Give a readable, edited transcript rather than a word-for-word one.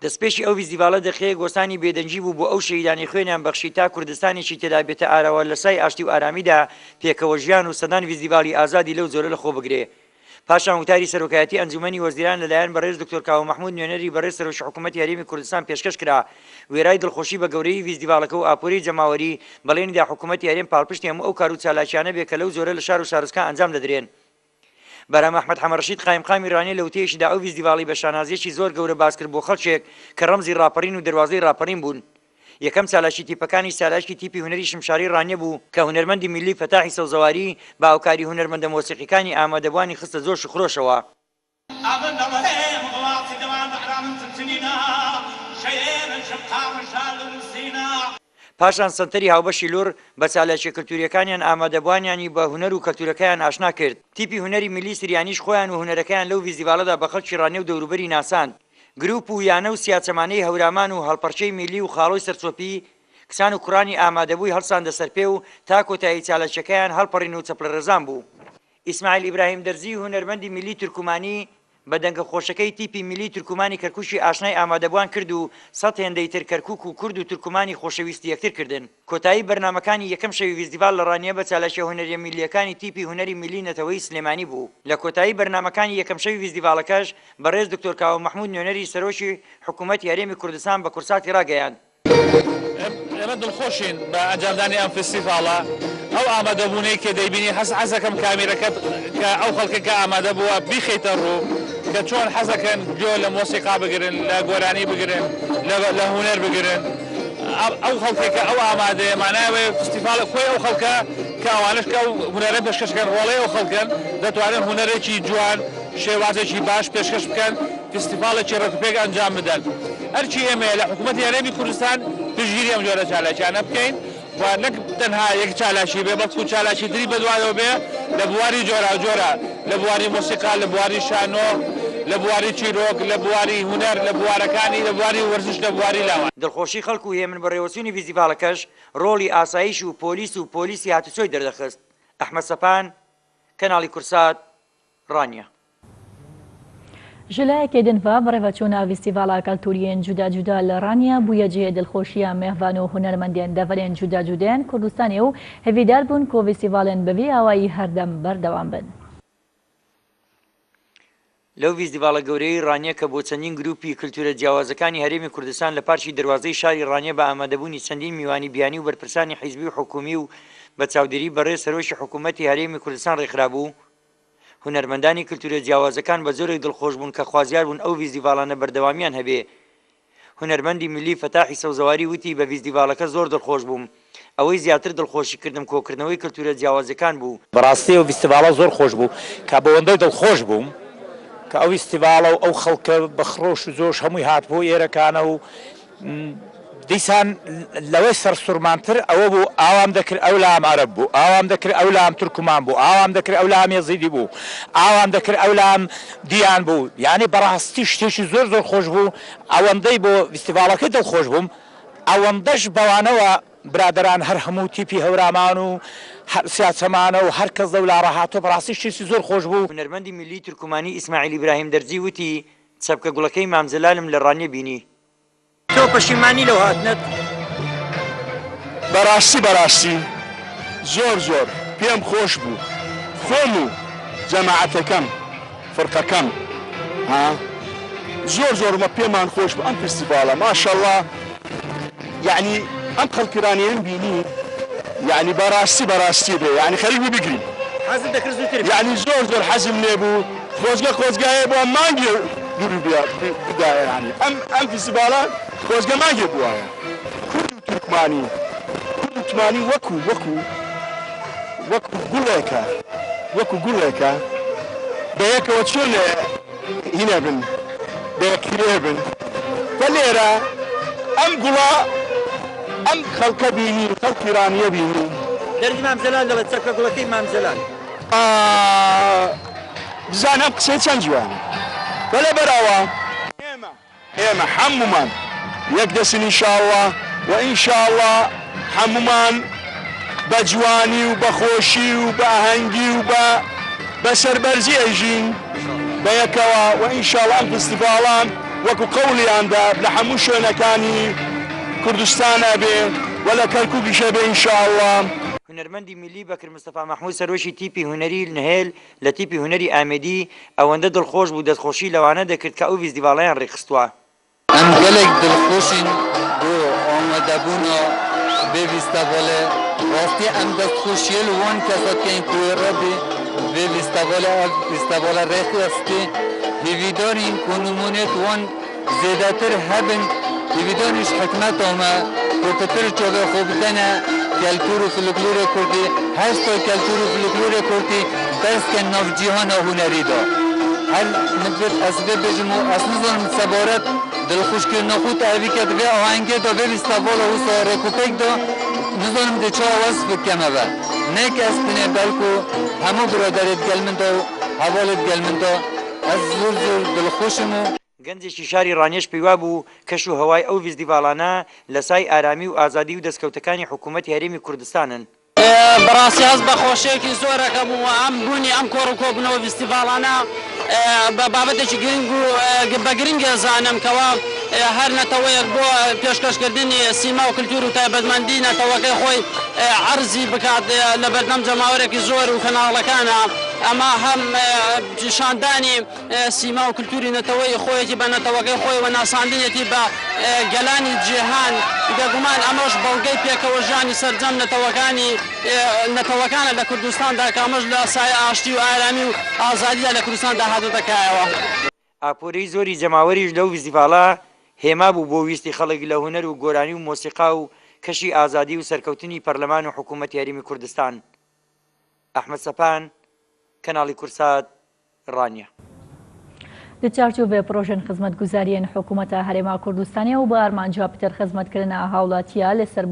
دەستپێشی ئەو فیستیڤالە دەخەیە گۆستانی بێدەنجی بوو بۆ ئەو شەهیدانی خوێنیان بەخشی تا کوردستانێکی تێدا بێتە ئاراوە لە سای ئاشتی و ئارامیدا پێکەوە ژیان و سەدان فیستیڤالی ئازادی لەو زۆرە لەخۆ بگرێ. پاشان وتاری سەرۆکایەتی ئەنجومەنی وەزیران لەلایەن بەڕێز دکتۆر کاوە محمود نوێنەری بەڕێز سەرۆکی حکوومەتی هەرێمی کوردستان پێشکەش کرا وێرای دڵخۆشی بە گەورەی فیستیڤالەکە و ئاپۆری جەماوەری بەڵێنیدا حکوومەتی هەرێم پاڵپشتی هەموو ئەو کار و چالاکیانە بێ کە لەو زۆرە لە شار و شارستکان ئەنجام دەدرێن. بەرام ئەحمەد حەمەڕەشید قایمقامی ڕوانیە لە وتەیەکیدا ئەو فیستیڤاڵی بە شانازیەکی زۆر گەورە باس کرد بۆ خەڵکێک کە ڕەمزی ڕاپەڕین و دەواازەی ڕاپەڕین بوون. یەکەم چالاشی تیپەکانی سالاشکی تیپی هونەری شمشاری ڕانیە بوو کە هونەرمەندی میلی فەتاحی سەوزەواری با هاوکاری هونەرمەندە مۆسیقیەکانی ئامادەبوانی خستە زۆر شخرۆشەوە. پاشان سنتەری هاوبەشی لور بە چالاشی کللتوریەکانیان ئامادەبوانیانی بە هونەر و کەلتورەکەیان ئاشنا کرد. تیپی هونەری میلی سریانیش خۆیان و هونەرەکەیان لەو فیستیڤالەدا بە خەڵکی ڕانێ و دەوروبەری ناساند. گروپ و یانە و سیاچەمانەی هەورامان و هەڵپەرچەی میلی و خاڵۆی سەرچۆپی کسان و کوڕانی ئامادەبووی هەڵساندە سەر پێ و تا کۆتایی چالەشەکەیان هەڵپەڕین و چەپڵە ڕێزان بوو. ئیسماعیل ئیبراهیم دەرزی هونەرمەندی میلی تورکمانی بە دەنگە خۆشەکەی تیپی میلی تورکمانی کەرکوشی ئاشنای ئامادەبوان کرد و سەد هێندەی تر کەرکووک و کورد و تورکمانی خۆشەویستی یەکتر کردن. کۆتایی بەرنامەکانی یەکەم شەوی فیستیڤال لە ڕانیە بە چالاشە هونەریە میلیەکانی تیپی هونەری میلی نەتەوەی سلێمانی بوو. لە کۆتایی بەرنامەکانی یەکەم شەوی فیستیڤالەکەش بەڕێز دکتۆر کاوە محمود نوێنەری سەرۆکی حکوومەتی هەرێمی کوردستان بە کورساتی ڕاگەیاند. ئێمە دڵخۆشین بە ئەنجامدانی ئەم فستیڤاڵە. ئەو ئامادەبوونەی کە دەیبینی حەزەکەم کامێرەکەت کە ئەو خەڵکەکە ئامادە بووە بیخەیتە ڕوو کە چۆن حەزەکەن گوێ لە مۆسیقا بگرن، لە گۆرانی بگرن، لە هونەر بگرن. ئەو خەڵکێکە ئەو ئامادەیە ماناوێ فستیڤالە خۆی ئەو خەڵکە کە ئەوانش کە هونەرە پێشکەشکەن ڕۆڵەی ئەو خەڵکن دەتوانن هونەرێکی جوان شێوازێکی باش پێشکەش بکەن فستیڤالێکی ڕێکوپێک ئەنجام بدەن. هەرچی ئێمە لە حکوومەتی هەرێمی کوردستان پشتگیری ئەم جۆرە چالاکیانە بکەین و نەک تەنها یەک چالاشی بێ بەڵکو چالاشی تری بەدوایەوە بێ لە بواری جۆرا لە بواری مۆسیقا، لە بواری شانۆ، لە بواری چیرۆک، لە بواری هونەر، لە بوارەکانی، لە بواری وەرزش، لە بواری لاوان. دڵخۆشی خەڵک و هێمن بەڕێوەچوونی فیستیڤالەکەش ڕۆڵی ئاسایش و پۆلیسی هاتوچۆی دەردەخست. ئەحمەد سەپان، کەناڵی کورسات، ڕانیە. ژلایەکی دنڤە بەڕێوەچوونە فیستیڤاڵە کەلتوریên جودا لە ڕانیە بووە جێ دڵخۆشیە مێهڤان و هونەرمەندێن دەڤەرێن جودایان کوردستانی و هەڤیدار بوون کۆ فیستیڤالێن بەبێ ئاوایی هەردەم بەردەوام بن. لەو فیستیڤالە گەورەی ڕانیە کە بۆ چەندین گروپی کللتورە جیاوازەکانی هەرێمی کوردستان لە پارچی دەواازەی شاری ڕانیە بە ئامادەبوونی چەندین میوانی بیانی و بەرپرسانی حیزبی و حکومی و بە چاودێری بەڕێز سەرۆکی حکوومەتی هەرێمی کوردستان ڕێکخرابوو. هونەرمەندانی کللتورە جیاوازەکان بە زۆرێک دڵخۆش بوون کە خوازیار بوون ئەو فیستیڤالانە بەردەوامیان هەبێ. هونەرمەندی میلی فەتاحی سەوزەواری وتی بە فیستیڤالەکە زۆر دڵخۆش بووم. ئەوەی زیاتر دڵخۆشیکردم کۆکردنەوەی کللتورە جیاوازەکان بوو. بەڕاستی ئەو فیستیڤالە زۆر خۆش بوو کە بەوەندەی دڵخۆش بووم کە ئەو فیستیڤالە و ئەو خەڵکە بەخڕۆش و زۆش هەمووی هاتبوو ئێرەکانە و دیسان لەوەی سەرسوورمانتر ئەوە بوو ئاوام دەکرد ئەو لام عەرەب بوو، ئاوام دەکرد ئەو لام تورکمان بوو، ئاوام دەکرد ئەو لام یەزیدی بوو، ئاوام دەکرد ئەو لام دیان بوو. یعنی بەڕاستی شتێکی زۆر خۆش بوو. ئەوەندەی بۆ فیستیڤالەکە دڵخۆش بووم ئەوەندەش بەوانەوە برادران هەر هەموو تیپی هەورامان و سیاچەمانە و هەر کەس دەولا ڕاهاتۆ بەڕاستی شتێکی زۆر خۆش بوو. هونەرمەندی میلی تورکمانی ئیسماعیل ئیبراهیم دەرزی وتی چەپکە گوڵەکەی مامزەلالم لە ڕانیە بینی. تۆ پەشیمانی لەو هاتنەت؟ بەڕاستی زۆر پێم خۆش بوو. خۆم و جەماعەتەکەم فڕقەکەم زۆرمە پێمان خۆش بوو ئەم فستیڤالە ماشەڵڵا. یعنی ئەم خەڵکیرانیان بینی یعنی بەڕاستی بێ یعنی خەریک بگرین. حەزت دەکرد زووتر یعنی زۆر حەزم لێبوو خۆزگایە بۆ مانگی دوور بدایە. یعنی ئەم فستیڤالە خۆزگە مانگێ بووایە. کورد و تورکمانی وەکو گوڵێکە بەیەکەوە چۆن هینە بن بەیەکرێ بن. بە لێرە ئەم گوڵە ئەم خەڵکە بینی خەڵکی ڕانیە بینی. دەرزی مامزەلال لەوە چەپکە گوڵەکەی مامزەلال بزانم قسەی چەند جوانە. بەلە بەراوە ئێمە هەمومان یەک دەسن ئینشاءڵڵا و ئینشاءڵڵا هەمومان بە جوانی و بە خۆشی و بە ئاهەنگی و بە سەربەرزی ئەژین بە یەکەوە و ئینشاءڵڵا ئەم فستیڤاڵان وەکو قەوڵیاندا لە هەموو شوێنەکانی کوردستانە بێ و لە کەرکووکیشە بێ ئینشاءڵڵا. هونەرمەندی میلی بەکر مستەفا مەحموود سەرۆشی تیپی هونەری نهێل لە تیپی هونەری ئامێدی ئەوەندە دڵخۆش بوو دەستخۆشی لەوانە دەکرد کە ئەو فیستیڤاڵەیان ڕێخستووە. ئەم gelek دڵخۆشین بۆ ئامادەبوونە بێ فیستیڤالە ڕاستی ئەم دەستخۆشیە لە وان کەسەکەین کوێرە بێ بێ فیستیڤالە ڕێخستی هیویدارین کو نمونێت وان زێدەتر هەبن هیویداریش حکمەتەومە کۆتەتر چۆبێ خۆ بدەنە کەلتور و فلکلۆرە کوردی هەشتا کەلتور و فلکلۆرە کوردی دەستکە ناوجیهانە هونەریدا هەر نبێت ئەس بێبێژم و ئەس نزانم سەبارەت دڵخۆشکردنە خۆت ئەویکە دەبێ ئاهەنگێدا بێ فیستیڤالە وسا ڕێکوپێکدا نزانم دێ چا وەس بکەمەوە نەک ئەس بنێ بەلکو هەموو برادەرێت گەلمندا و هەواڵت گەلمندا ئەس زۆر زۆر دڵخۆشم و گەنجێکی شاری ڕانێش پێیوا بوو کەش و هەوای ئەو فیستیڤاڵانە لە سای ئارامی و ئازادی و دەستکەوتەکانی حکوومەتی هەرێمی کوردستانن. بەڕاستی هەست بە خۆشەیەکی زۆرەکەم و ئەم بوونی ئەم کۆڕ و کۆبنەوە فیستیڤاڵانە بە بابەتێکی گرنگ و بە گرنگە زانم کەوا هەر نەتەوەیەک بۆ پێشکەشکردنی سیما و کللتور و تایبەتمەندی نەتەوەکەی خۆی عەرزی بکات لە بەردەم جەماوەرێکی زۆر و کەناڵەکانە ئەمە هەم شاندانی سیما و کللتوری نەتەوەی خۆیەتی بە نەتەوەکەی خۆی و ناساندنێتی بە گەلانی جیهان دەگومان ئەمەش بەڵگەی پێکەوە ژانی سەرجەم نەتەوەکانە لە کوردستاندا کامەش لە سای ئاشتی و ئارامی و ئازادیدا لە کوردستاندا هاتوو دەکایەوە. ئاپۆرەی زۆری جەماوەریش لەو فیستیڤاڵە هێما بوو بۆ ویستی خەڵک لە هونەر و گۆرانی و مۆسیقا و کەشی ئازادی و سەرکەوتنی پەرلەمان و حکوومەتی هەرێمی کوردستان. ئەحمەد سەپان، کەناڵی کورسات، ڕانیە. Li çarçovê projên xizmetguzariyên hikûmeta Herêma Kurdistanê û bi armanca pîter xizmetkirina hawlatiya li ser